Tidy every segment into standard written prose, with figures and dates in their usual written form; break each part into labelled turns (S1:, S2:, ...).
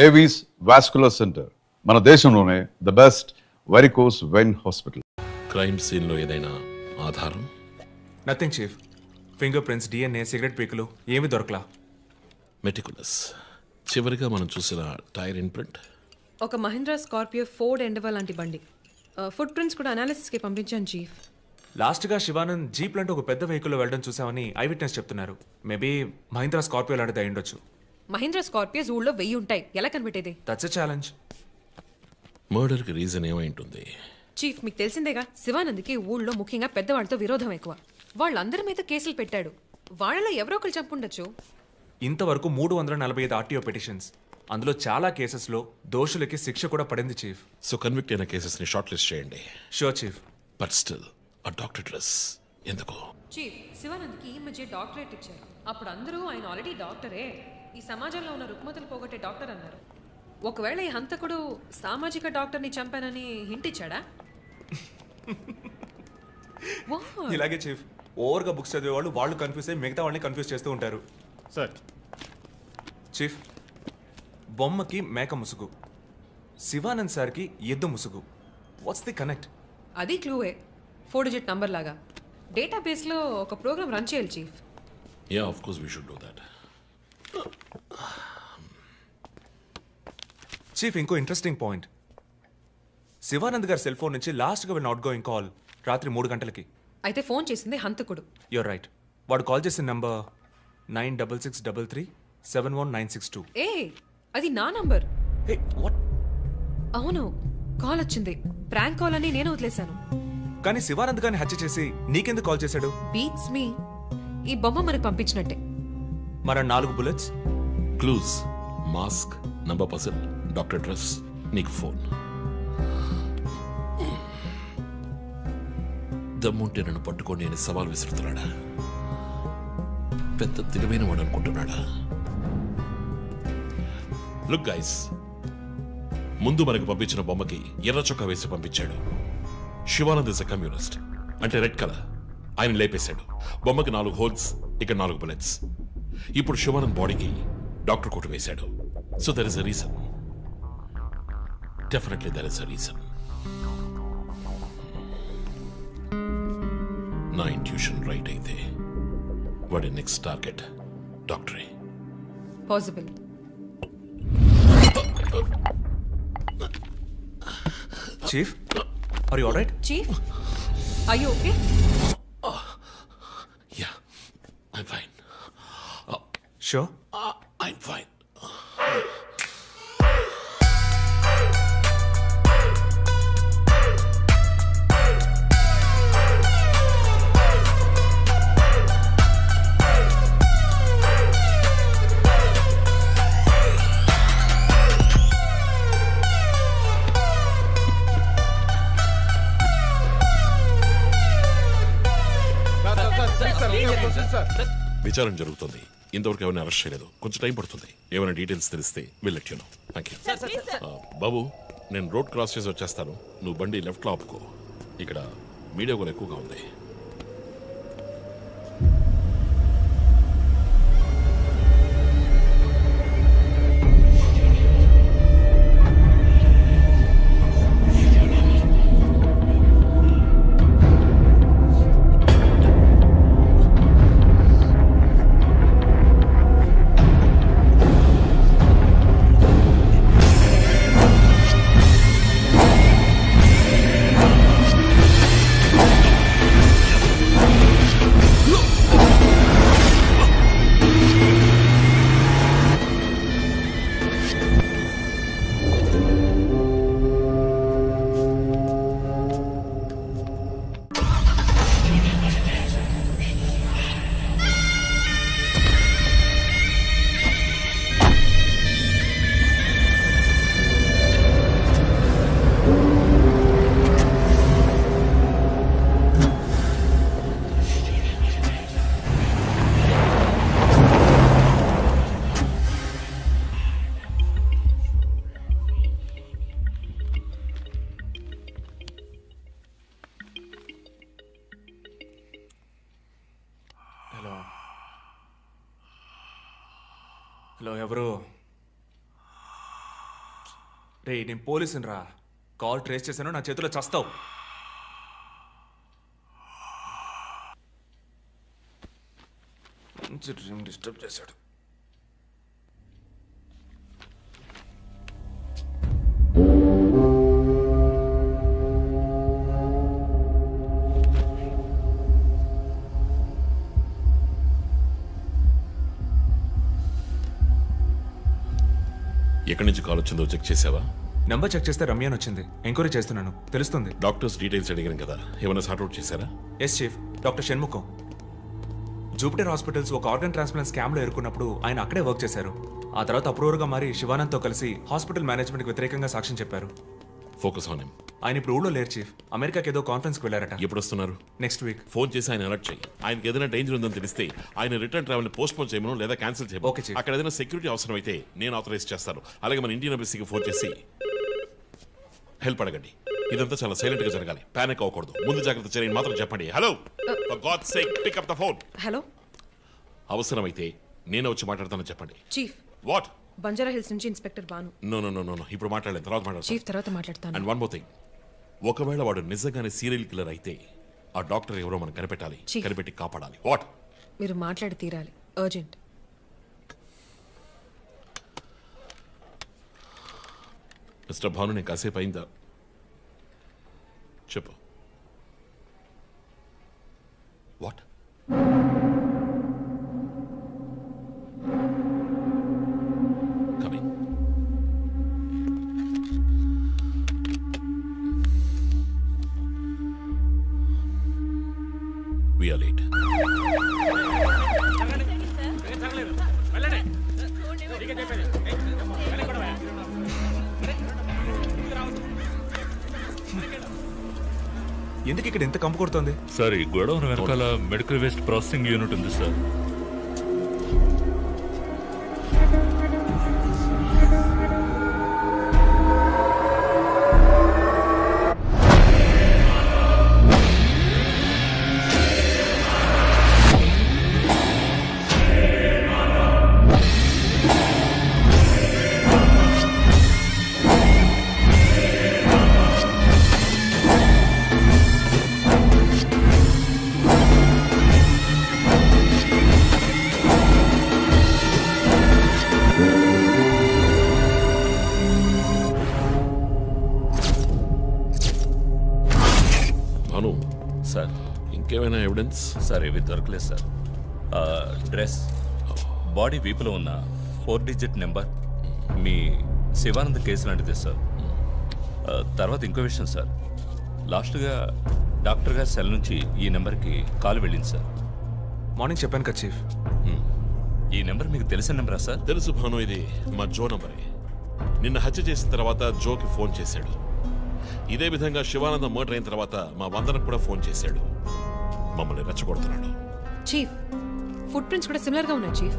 S1: Avis vascular centre మన దేశంలోనే the best varicose vein hospital.
S2: Crime scene లో ఏదైనా ఆధారం?
S3: Nothing chief. Finger prints, DNA, cigarette పీకులు ఏమి దొరకలా.
S2: మెటికులస్. చివరిగా మనం చూసిన టైర్ ఇంప్రింట్
S4: ఒక మహీంద్రా స్కార్పియో ఫోర్డ్ ఎండవా లాంటి బండి. ఫుట్ ప్రింట్స్ కూడా అనాలిసిస్కి పంపించాను చీఫ్.
S3: లాస్ట్గా శివానంద్ జీప్ లాంటి ఒక పెద్ద వెహికల్లో వెళ్ళడం చూసామని ఐ విట్నెస్ చెప్తున్నారు. మేబీ మహీంద్రా స్కార్పియో లాంటిది అయి ఉండొచ్చు.
S4: మహీంద్రా స్కార్పియోస్ ఊళ్ళో 1000 ఉంటాయి, ఎలా కనిపెట్టేది?
S3: That's a challenge.
S2: మర్డర్కి రీజన్ ఏమై ఉంటుంది?
S4: చీఫ్, మీకు తెలిసిందేగా, శివానంద్కి ఊళ్ళో ముఖ్యంగా పెద్దవాళ్ళతో విరోధం ఎక్కువ. వాళ్ళందరి మీద కేసులు పెట్టాడు. వాళ్ళలో ఎవరో ఒకరు చంపుండొచ్చు.
S3: ఇంతవరకు 345 ఆర్టీఓ పిటిషన్స్, అందులో చాలా కేసెస్లో దోషులకి శిక్ష కూడా పడింది చీఫ్.
S2: సో కన్విక్ట్ అయిన కేసెస్ ని షార్ట్ లిస్ట్ చేయండి.
S3: Sure chief.
S2: బట్ స్టిల్ ఆ డాక్టర్ డ్రెస్ ఎందుకు?
S4: చీఫ్, శివానంద్కి ఈ మధ్య డాక్టరేట్ ఇచ్చారు. అప్పుడు అందరూ ఆయన ఆల్రెడీ డాక్టరే, ఈ సమాజంలో ఉన్న రుగ్మతలు పోగొట్టే డాక్టర్ అన్నారు. ఒకవేళ ఈ హంతకుడు సామాజిక డాక్టర్ని చంపానని హింట్ ఇచ్చాడా?
S3: ఇలాగే చీఫ్, ఓవర్గా బుక్స్ చదివే వాళ్ళు కన్ఫ్యూజ్ అయ్యి మిగతా వాళ్ళని కన్ఫ్యూజ్ చేస్తూ ఉంటారు.
S5: సార్,
S3: చీఫ్, బొమ్మకి మేక ముసుగు, శివానంద్ సార్కి ఎద్దు ముసుగు. What's the connect?
S4: అది క్లూవే, 4 డిజిట్ నంబర్ లాగా. డేటాబేస్లో ఒక ప్రోగ్రామ్ రన్ చేయాలి chief.
S2: Yeah, of course we should do that.
S3: Chief, ఇంకో ఇంట్రెస్టింగ్ పాయింట్. శివానంద్ గారి సెల్ ఫోన్ నుంచి లాస్ట్గా వెళ్ళిన అవుట్ గోయింగ్ కాల్ రాత్రి 3 గంటలకి.
S4: అయితే ఫోన్ చేసింది హంతకుడు.
S3: You're right. వాడు కాల్ చేసిన నంబర్ 9663371962.
S4: ఏ, అది నా నంబర్.
S3: Hey, what?
S4: అవును, కాల్ వచ్చింది. ప్రాంక్ కాల్ అని నేను వదిలేశాను.
S3: కానీ శివానంద్ గారిని హత్య చేసి నీకెందుకు కాల్ చేశాడు?
S4: బీట్స్ మీ. ఈ బొమ్మ మనకు పంపించినట్టే.
S3: మన 4 bullets,
S2: clues, mask, number person, doctor dress, నీకు ఫోన్. దమ్ముంటే నన్ను పట్టుకొని నేను సవాల్ విసురుతున్నాడా? పెద్ద తెలివైన వాడు అనుకుంటున్నాడా? లుక్ గైస్, ముందు మనకు పంపించిన బొమ్మకి ఎర్ర చొక్కా వేసి పంపించాడు. శివానంద్ ఇస్ ఎ కమ్యూనిస్ట్, అంటే రెడ్ కలర్. ఆయన లేపేశాడు. బొమ్మకి 4 హోల్స్, ఇక్కడ 4 బుల్లెట్స్. ఇప్పుడు శివానంద్ బాడీకి డాక్టర్ కోట్ వేశాడు. So there is a reason. Definitely there is a reason. నా ఇంట్యూషన్ రైట్ అయితే వాడి నెక్స్ట్ టార్గెట్ డాక్టరే.
S4: Possible.
S3: Chief, are you alright?
S4: Chief, are you okay?
S2: Ya, I'm fine.
S3: Sure?
S2: I'm fine. విచారణ జరుగుతుంది. ఇంతవరకు ఎవరిని arrest చేయలేదు. కొంచెం టైం పడుతుంది. ఏమైనా డీటెయిల్స్ తెలిస్తే will let you know. Thank you. బాబు, నేను రోడ్ క్రాస్ చేసి వచ్చేస్తాను. నువ్వు బండి లెఫ్ట్లో ఆపుకో. ఇక్కడ మీడియా కూడా ఎక్కువగా ఉంది.
S3: హలో, ఎవరు? రే నేను పోలీసుని రా. కాల్ ట్రేస్ చేశాను, నా చేతిలో చస్తావు. మంచి డ్రీమ్ డిస్టర్బ్ చేశాడు.
S2: ఎక్కడి నుంచి కాల్ వచ్చిందో చెక్ చేసావా?
S3: నెంబర్ చెక్ చేస్తే రమ్య అని వచ్చింది. ఎంక్వైరీ చేస్తున్నాను, తెలుస్తుంది.
S2: డాక్టర్స్ డీటెయిల్స్ అడిగాను కదా, ఏమైనా సార్ట్అవుట్ చేశారా?
S3: Yes chief, doctor Shanmukham. Jupiter hospitals ఒక ఆర్గన్ ట్రాన్స్ప్లాంట్ స్కామ్లో ఎరుకున్నప్పుడు ఆయన అక్కడే వర్క్ చేశారు. ఆ తర్వాత అప్రూవర్గా మారి శివానంద్తో కలిసి హాస్పిటల్ మేనేజ్మెంట్కి వ్యతిరేకంగా సాక్ష్యం చెప్పారు.
S2: Focus on him.
S3: ఆయన ఇప్పుడు ఊళ్ళో లేరు చీఫ్, అమెరికాకి ఏదో కాన్ఫరెన్స్కి వెళ్ళారట.
S2: ఎప్పుడు వస్తున్నారు?
S3: Next week.
S2: ఫోన్ చేసి ఆయన అలర్ట్ చేయి. ఆయనకి ఏదైనా డేంజర్ ఉందని తెలిస్తే ఆయన రిటర్న్ ట్రావెల్ పోస్ట్ పోన్ చేయమను లేదా క్యాన్సిల్ చేయమను.
S3: Okay, chief.
S2: అక్కడ ఏదైనా సెక్యూరిటీ అవసరం అయితే నేను ఆథరైజ్ చేస్తాను. అలాగే మన ఇండియన్ ఎంబసీకి ఫోన్ చేసి హెల్ప్ అడగండి. ఇదంతా చాలా సైలెంట్ గా జరగాలి, పానిక్ అవ్వకూడదు. ముందు జాగ్రత్త చర్యని మాత్రం చెప్పండి. Hello, for God's sake pick up the phone.
S4: Hello
S2: అవసరమైతే నేను వచ్చి మాట్లాడతానని చెప్పండి.
S4: Chief,
S2: what?
S4: బంజారా హిల్స్ నుంచి inspector Banu.
S2: No no no no no, ఇప్పుడు మాట్లాడలేదు, తర్వాత మాట్లాడతాను.
S4: చీఫ్ తర్వాత మాట్లాడతాను.
S2: అండ్ వన్ మోర్ థింగ్, ఒకవేళ వాడు నిజంగానే సీరియల్ కిల్లర్ అయితే ఆ డాక్టర్ ఎవరో మనం కనిపెట్టాలి,
S4: Chief.
S2: కనిపెట్టి కాపాడాలి. వాట్?
S4: మీరు మాట్లాడి తీరాలి, అర్జెంట్.
S2: మిస్టర్ భాను, నేను కాసేపు అయిందా? చెప్పు. What? Coming. We are late.
S3: ఎందుకు ఇక్కడ ఎంత కంపు కొడుతోంది?
S5: సార్ ఈ గొడవన వెనకాల మెడికల్ వేస్ట్ ప్రాసెసింగ్ యూనిట్ ఉంది సార్.
S2: భాను,
S5: సార్
S2: ఇంకేమైనా ఎవిడెన్స్?
S5: సార్ ఇవి దొరకలేదు సార్. డ్రెస్, బాడీ వీపులో ఉన్న 4 డిజిట్ నెంబర్ మీ శివానంద్ కేసు లాంటిదే సార్. తర్వాత ఇంకో విషయం సార్, లాస్ట్గా డాక్టర్ గారి సెల్ నుంచి ఈ నెంబర్కి కాల్ వెళ్ళింది సార్.
S3: మార్నింగ్ చెప్పాను కదా చీఫ్.
S5: ఈ నెంబర్ మీకు తెలిసిన నెంబరా సార్?
S2: తెలుసు భాను, ఇది మా జో నంబరే. నిన్న హత్య చేసిన తర్వాత జోకి ఫోన్ చేశాడు. ఇదే విధంగా శివానందం మర్డర్ అయిన తర్వాత మా వందనకు కూడా ఫోన్ చేశాడు. మమ్మల్ని రెచ్చగొడుతున్నాడు.
S4: చీఫ్, ఫుట్ ప్రింట్స్ కూడా సిమిలర్ గా ఉన్నాయి చీఫ్.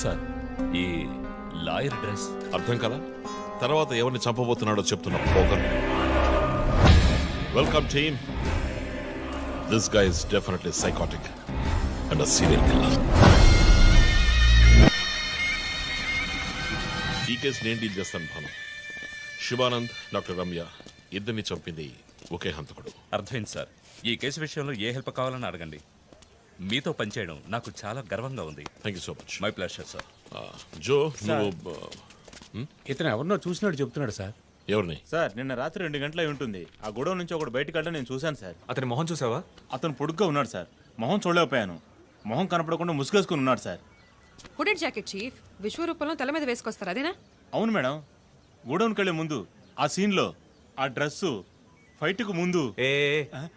S5: సార్ ఈ లాయర్ డ్రెస్
S2: అర్థం కదా? తర్వాత ఎవరిని చంపబోతున్నాడో చెప్తున్నా. Poker. Welcome team. This guy is definitely psychotic and a serial killer. ఈ కేసు నేను డీల్ చేస్తాను భాను. శివానంద్, డాక్టర్ రమ్య ఇద్దరిని చంపింది ఒకే హంతకుడు.
S5: అర్థమైంది సార్. ఈ కేసు విషయంలో ఏ హెల్ప్ కావాలని అడగండి. మీతో పనిచేయడం నాకు చాలా గర్వంగా ఉంది.
S2: Thank you so much.
S5: My pleasure sir.
S2: Jo, నువ్వు
S6: ఇతను ఎవరినో చూసినట్టు చెప్తున్నాడు సార్.
S2: ఎవరిని?
S6: సార్ నిన్న రాత్రి 2 గంటలై ఉంటుంది. ఆ గొడవ నుంచి ఒకడు బయటకు వెళ్ళడం నేను చూశాను సార్.
S3: అతని మొహం చూసావా?
S6: అతను పొడుగ్గా ఉన్నాడు సార్. మొహం చూడలేకపోయాను. మొహం కనపడకుండా ముసుగేసుకుని ఉన్నాడు సార్.
S4: Hooded jacket chief. విశ్వరూపంలో తల మీద వేసుకొస్తారు, అదేనా?
S6: అవును మేడం. గోడౌన్కి వెళ్ళే ముందు ఆ సీన్లో ఆ డ్రెస్సు ఫైట్కు ముందు
S3: ఏ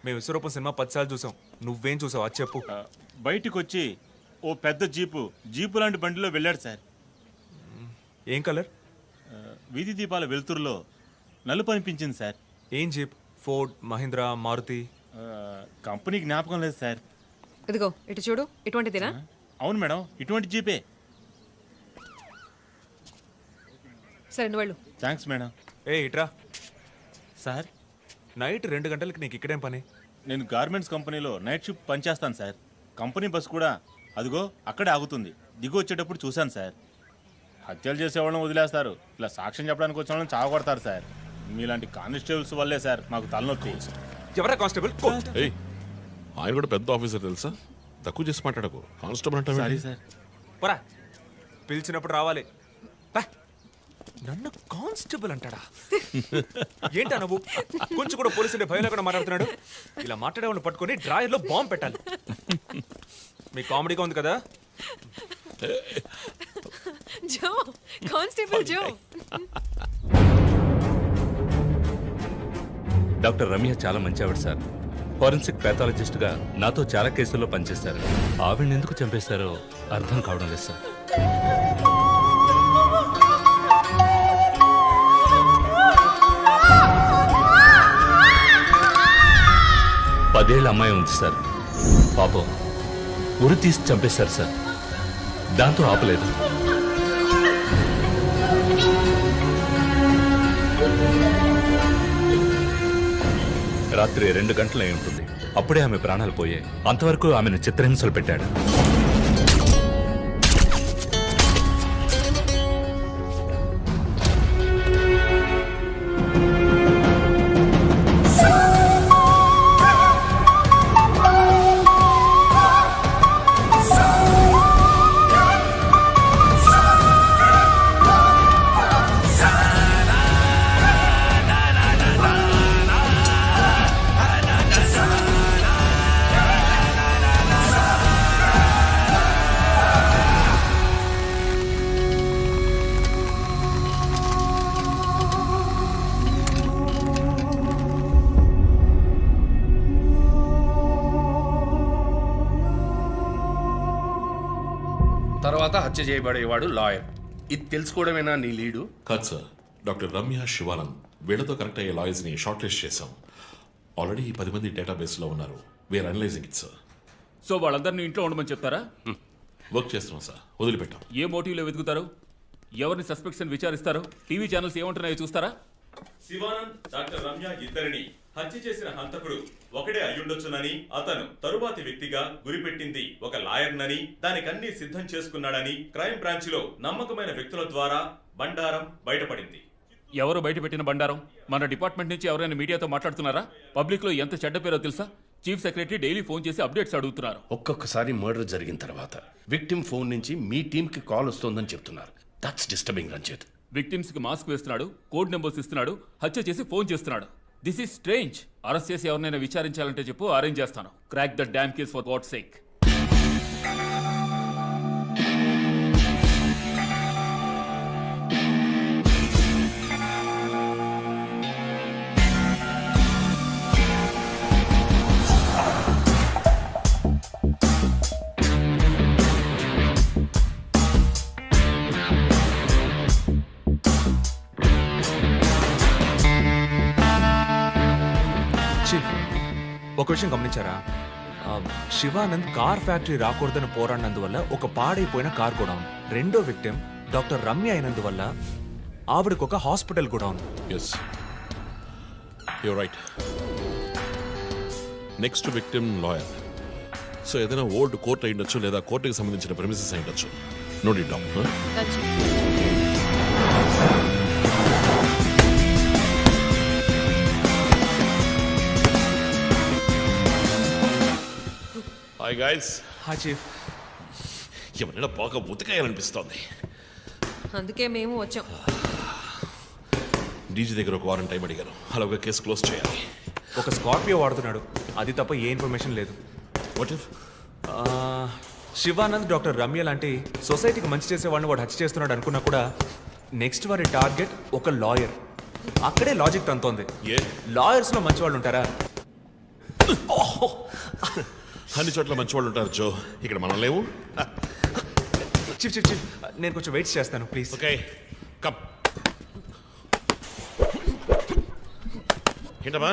S3: మేము విశ్వరూపం సినిమా 10 సార్లు చూసాం. నువ్వేం చూసావు అది చెప్పు.
S6: బయటికి వచ్చి ఓ పెద్ద జీపు లాంటి బండిలో వెళ్ళాడు సార్.
S3: ఏం కలర్?
S6: వీధి దీపాల వెలుతురులో నలుపు అనిపించింది సార్.
S3: ఏం jeep? Ford, Mahindra, Maruti?
S6: Company జ్ఞాపకం లేదు సార్.
S4: ఇదిగో ఇటు చూడు, ఇటువంటిదేనా?
S6: అవును మేడం, ఇటువంటి జీపే.
S4: సరే నువ్వు వెళ్ళు.
S6: Thanks madam.
S3: ఏ ఇట్రా.
S6: సార్
S3: నైట్ 2 గంటలకి నీకు ఇక్కడేం పని?
S6: నేను గార్మెంట్స్ కంపెనీలో నైట్ షిఫ్ట్ పనిచేస్తాను సార్. కంపెనీ బస్ కూడా అదిగో అక్కడే ఆగుతుంది. దిగు వచ్చేటప్పుడు చూశాను సార్. హత్యలు చేసేవాళ్ళని వదిలేస్తారు, ఇలా సాక్ష్యం చెప్పడానికి వచ్చిన వాళ్ళని చావగొడతారు సార్. మీలాంటి కానిస్టేబుల్స్ వల్లే సార్ మాకు తలనొప్పి.
S3: ఎవరా కానిస్టేబుల్?
S2: ఏయ్, ఆయన కూడా పెద్ద ఆఫీసర్ తెలుసా? తక్కువ చేసి మాట్లాడకు. కానిస్టేబుల్ అంటే
S6: సార్
S3: పోరా, పిలిచినప్పుడు రావాలి. పా. నన్ను కానిస్టేబుల్ అంటాడా? ఏంటా నువ్వు కొంచెం కూడా పోలీసుంటే భయం లేకుండా మాట్లాడుతున్నాడు? ఇలా మాట్లాడే వాళ్ళని పట్టుకొని డ్రాయర్లో బాంబు పెట్టాలి. మీ కామెడీగా ఉంది కదా?
S4: జో, కానిస్టేబుల్ జో.
S5: డాక్టర్ రమ్య చాలా మంచి ఆవిడ సార్. ఫోరెన్సిక్ ప్యాథాలజిస్ట్గా నాతో చాలా కేసుల్లో పనిచేశారు. ఆవిడని ఎందుకు చంపేశారో అర్థం కావడం లేదు సార్. పదేళ్ళ అమ్మాయి ఉంది సార్. పాపం ఉరి తీసి చంపేశారు సార్. దాంతో ఆపలేదు. రాత్రి 2 గంటలు అయి ఉంటుంది. అప్పుడే ఆమె ప్రాణాలు పోయాయి. అంతవరకు ఆమెను చిత్రహింసలు పెట్టాడు.
S7: తర్వాత హత్య చేయబడేవాడు లాయర్. ఇది తెలుసుకోవడమేనా నీ లీడు?
S2: కాదు సార్, డాక్టర్ రమ్య, శివానంద్ వీళ్ళతో కనెక్ట్ అయ్యే లాయర్స్ని షార్ట్ లిస్ట్ చేశాం. ఆల్రెడీ 10 మంది డేటాబేస్లో ఉన్నారు. We're analysing it sir.
S8: So వాళ్ళందరినీ ఇంట్లో ఉండమని చెప్తారా?
S2: వర్క్ చేస్తున్నాం సార్, వదిలిపెట్టాం.
S8: ఏ మోటివ్లో వెతుకుతారు? ఎవరిని సస్పెక్ట్స్ అని విచారిస్తారు? టీవీ ఛానల్స్ ఏమంటున్నాయో చూస్తారా?
S9: శివానంద్, డాక్టర్ రమ్య ఇద్దరిని హత్య చేసిన హంతకుడు ఒకడే అయ్యుండొచ్చునని, అతను తరువాతి వ్యక్తిగా గురిపెట్టింది ఒక లాయర్నని, దానికన్నీ సిద్ధం చేసుకున్నాడని క్రైమ్ బ్రాంచ్ లో నమ్మకమైన వ్యక్తుల ద్వారా బండారం బయటపడింది.
S8: ఎవరు బయటపెట్టిన బండారం? మన డిపార్ట్మెంట్ నుంచి ఎవరైనా మీడియాతో మాట్లాడుతున్నారా? పబ్లిక్ లో ఎంత చెడ్డ పేరో తెలుసా? చీఫ్ సెక్రటరీ డైలీ ఫోన్ చేసి అప్డేట్స్ అడుగుతున్నారు.
S7: ఒక్కొక్కసారి మర్డర్ జరిగిన తర్వాత విక్టిమ్ ఫోన్ నుంచి మీ టీంకి కాల్ వస్తోందని చెప్తున్నారు. That's disturbing Ranjit.
S8: విక్టిమ్స్ కి మాస్క్ వేస్తున్నాడు, కోడ్ నెంబర్స్ ఇస్తున్నాడు, హత్య చేసి ఫోన్ చేస్తున్నాడు. This is strange. అరెస్ట్ చేసి ఎవరినైనా విచారించాలంటే చెప్పు, అరేంజ్ చేస్తాను. Crack the damn case for God's sake.
S3: ఒక విషయం గమనించారా? శివానంద్ కార్ ఫ్యాక్టరీ రాకూడదని పోరాడినందువల్ల ఒక పాడైపోయిన కార్ గోడౌన్, రెండో విక్టిమ్ డాక్టర్ రమ్య అయినందువల్ల ఆవిడకు ఒక hospital godown.
S2: Yes, you're right. Next victim lawyer. So ఏదైనా ఓల్డ్ కోర్ట్ అయి ఉండొచ్చు, లేదా కోర్టుకి సంబంధించిన ప్రెమిసెస్ అయి ఉండొచ్చు. Note it down. Hi guys.
S3: Hi chief.
S2: ఎవరైనా బాగా ఉతకాయాలనిపిస్తోంది.
S4: అందుకే మేము వచ్చాం.
S2: డీజీ దగ్గర ఒక వారం టైం అడిగాను. అలా ఒక కేసు క్లోజ్ చేయాలి.
S3: ఒక స్కార్పియో వాడుతున్నాడు, అది తప్ప ఏ ఇన్ఫర్మేషన్ లేదు.
S2: What if
S3: Shivanand doctor Ramya లాంటి సొసైటీకి మంచి చేసే వాళ్ళని వాడు హత్య చేస్తున్నాడు అనుకున్నా కూడా నెక్స్ట్ వారి టార్గెట్ ఒక లాయర్. అక్కడే లాజిక్ తంతోంది.
S2: ఏ
S3: లాయర్స్ లో మంచి వాళ్ళు ఉంటారా?
S2: అన్ని చోట్ల మంచి వాళ్ళు ఉంటారు జో, ఇక్కడ మనం లేవు.
S3: చీఫ్ చీఫ్ చీఫ్, నేను కొంచెం వెయిట్ చేస్తాను ప్లీజ్.
S2: Okay, come. ఏంటమ్మా,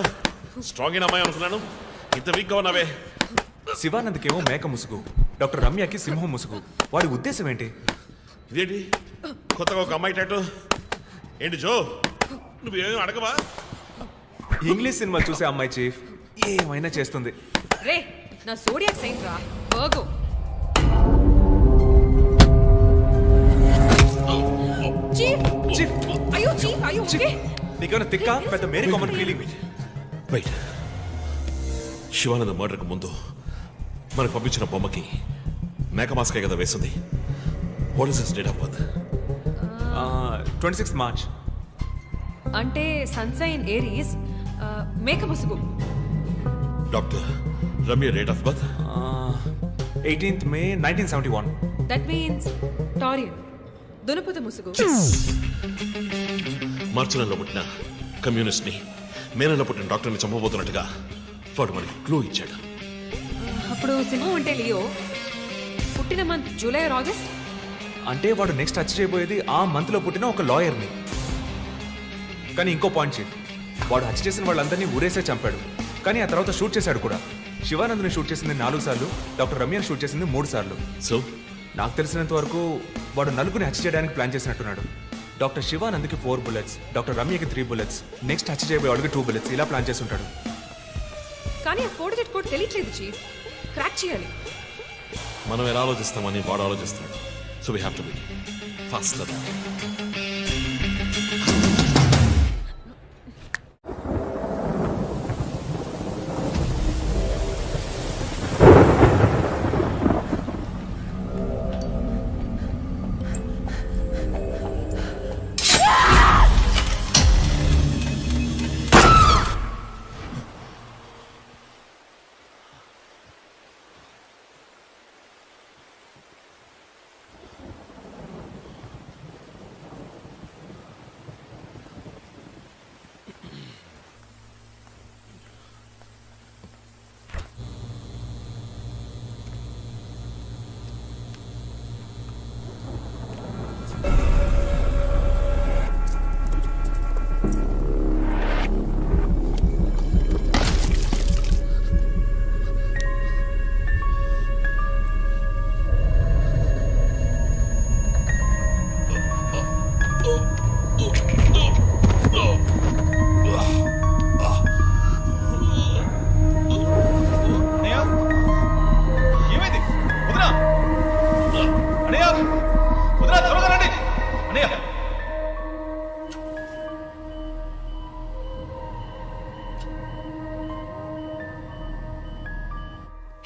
S2: స్ట్రాంగ్ అయిన అమ్మాయి అనుకున్నాను, ఇంత వీక్గా ఉన్నావే.
S3: శివానంద్కేమో మేక ముసుగు, డాక్టర్ రమ్యకి సింహం ముసుగు. వాడి ఉద్దేశం ఏంటి?
S2: ఇదేంటి కొత్తగా ఒక అమ్మాయి టాటూ? ఏంటి జో, నువ్వేమీ అడగవా?
S3: ఇంగ్లీష్ సినిమా చూసే అమ్మాయి చీఫ్, ఏమైనా చేస్తుంది.
S4: రే, నా సోడియాక్ సైన్ రా వర్గో.
S3: నీకేమైనా తిక్క పెద్ద మేరీ కామన్ ఫీలింగ్.
S2: వెయిట్, శివానంద మర్డర్కి ముందు మనకు పంపించిన బొమ్మకి మేక మాస్కే కదా వేసింది. What is his date of birth?
S3: 26 March.
S4: అంటే సన్సైన్ ఏరీస్, మేక ముసుగు.
S2: Doctor Ramya date of birth?
S3: 18th May 1971.
S4: That means Taurean, దునపుత ముసుగు.
S2: మార్చి నెలలో పుట్టిన కమ్యూనిస్ట్ని మే నెలలో పుట్టిన డాక్టర్ని చంపబోతున్నట్టుగా వాడు మనకి క్లూ ఇచ్చాడు.
S4: అప్పుడు సింహం అంటే లియో, పుట్టిన మంత్ జూలై ఆర్ ఆగస్ట్.
S3: అంటే వాడు నెక్స్ట్ టచ్ చేయబోయేది ఆ మంత్లో పుట్టిన ఒక లాయర్ని. కానీ ఇంకో పాయింట్ చీఫ్, వాడు హత్య చేసిన వాళ్ళందరినీ ఊరేసే చంపాడు. కానీ ఆ తర్వాత షూట్ చేశాడు కూడా. శివానంద్ని షూట్ చేసింది 4 సార్లు, డాక్టర్ రమ్యని షూట్ చేసింది 3 సార్లు.
S2: సో
S3: నాకు తెలిసినంత వరకు వాడు నలుగురిని హత్య చేయడానికి ప్లాన్ చేసినట్టున్నాడు. డాక్టర్ శివానంద్కి 4 bullets, డాక్టర్ రమ్యకి 3 bullets, నెక్స్ట్ హత్య చేయబోయేవాడికి 2 bullets, ఇలా ప్లాన్ చేసి ఉంటాడు.
S4: కానీ ఆ 4 digit కోడ్ తెలియట్లేదు చీఫ్, క్రాక్ చేయాలి.
S2: మనం ఎలా ఆలోచిస్తామని వాడు ఆలోచిస్తున్నాడు. So we have to be faster.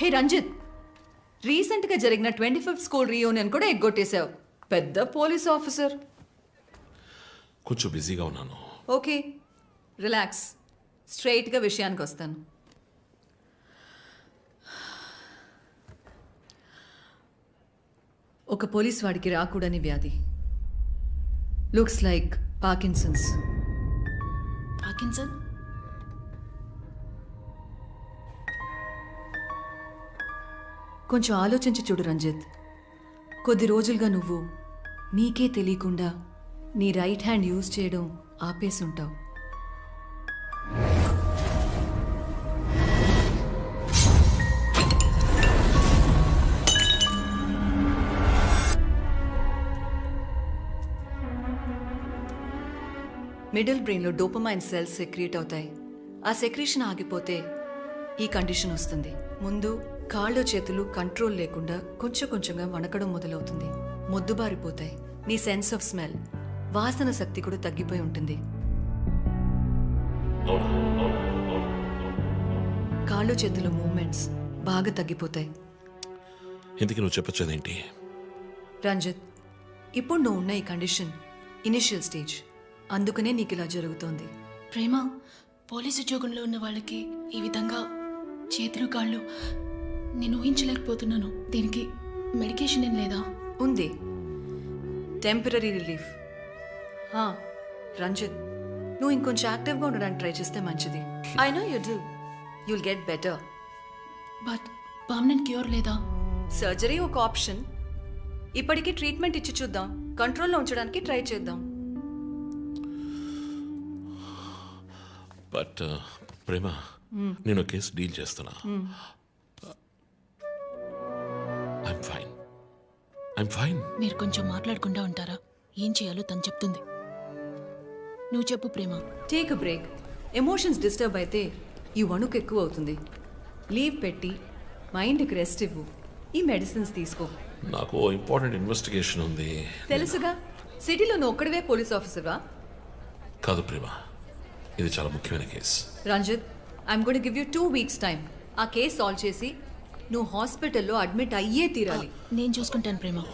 S10: Hey Ranjith, రీసెంట్గా జరిగిన 25th స్కూల్ రీయూనియన్ కూడా ఎగ్గొట్టేశావు. పెద్ద పోలీస్ ఆఫీసర్.
S2: కొంచెం బిజీగా ఉన్నాను.
S10: Okay, relax. స్ట్రైట్గా విషయానికి వస్తాను. ఒక పోలీస్ వాడికి రాకూడని వ్యాధి. Looks like Parkinson's.
S11: పార్కిన్సన్?
S10: కొంచెం ఆలోచించి చూడు రంజిత్. కొద్ది రోజులుగా నువ్వు నీకే తెలియకుండా నీ రైట్ హ్యాండ్ యూజ్ చేయడం ఆపేసి ఉంటావు. మిడిల్ బ్రెయిన్లో డోపమైన్ సెల్స్ సెక్రీట్ అవుతాయి. ఆ సెక్రీషన్ ఆగిపోతే ఈ కండిషన్ వస్తుంది. ముందు కాళ్ళు చేతులు కంట్రోల్ లేకుండా కొంచెం కొంచెంగా వణకడం మొదలవుతుంది. మొద్దుబారిపోతాయి. నీ సెన్స్ ఆఫ్ స్మెల్, వాసన శక్తి కూడా తగ్గిపోయి ఉంటుంది. కాళ్ళు చేతుల మూమెంట్స్ బాగా తగ్గిపోతాయి.
S2: ఎందుకు నువ్వు చెప్పొచ్చేదేంటి?
S10: రంజిత్, ఇప్పుడు నువ్వు ఉన్న ఈ కండిషన్ ఇనిషియల్ స్టేజ్. అందుకనే నీకు ఇలా జరుగుతోంది.
S11: ప్రేమ, పోలీసు ఉద్యోగంలో ఉన్న వాళ్ళకి ఈ విధంగా చేతులు కాళ్ళు నేను ఊహించలేకపోతున్నాను. దీనికి మెడికేషన్ ఏం లేదా?
S10: ఉంది, టెంపరీ రిలీఫ్. రంజిత్, నువ్వు ఇంకొంచెం యాక్టివ్గా ఉండడానికి ట్రై చేస్తే మంచిది. I know you do. You'll get better.
S11: But permanent cure లేదా?
S10: సర్జరీ ఒక ఆప్షన్. ఇప్పటికీ ట్రీట్మెంట్ ఇచ్చి చూద్దాం. కంట్రోల్లో ఉంచడానికి ట్రై చేద్దాం.
S2: బట్ ప్రేమ, నేను కేసు డీల్ చేస్తున్నా. I'm fine.
S11: మీరు కొంచెం మాట్లాడకుండా ఉంటారా? ఏం చేయాలో తను చెప్తుంది. నువ్వు చెప్పు Prema.
S10: Take a break. Emotions disturb అయితే ఈ వణుకు ఎక్కువ అవుతుంది. లీవ్ పెట్టి మైండ్కి రెస్ట్ ఇవ్వు. ఈ మెడిసిన్స్ తీసుకో.
S2: నాకు ఇంపార్టెంట్ ఇన్వెస్టిగేషన్ ఉంది.
S10: తెలుసుగా, సిటీలో నువ్వు ఒక్కడివే పోలీస్ ఆఫీసర్వా?
S2: కాదు ప్రేమ, ఇది చాలా ముఖ్యమైన కేసు.
S10: Ranjit, I'm gonna give you 2 weeks time. ఆ కేసు సాల్వ్ చేసి నువ్వు హాస్పిటల్లో అడ్మిట్ అయ్యే తీరాలి.
S11: నేను చూసుకుంటాను ప్రేమ.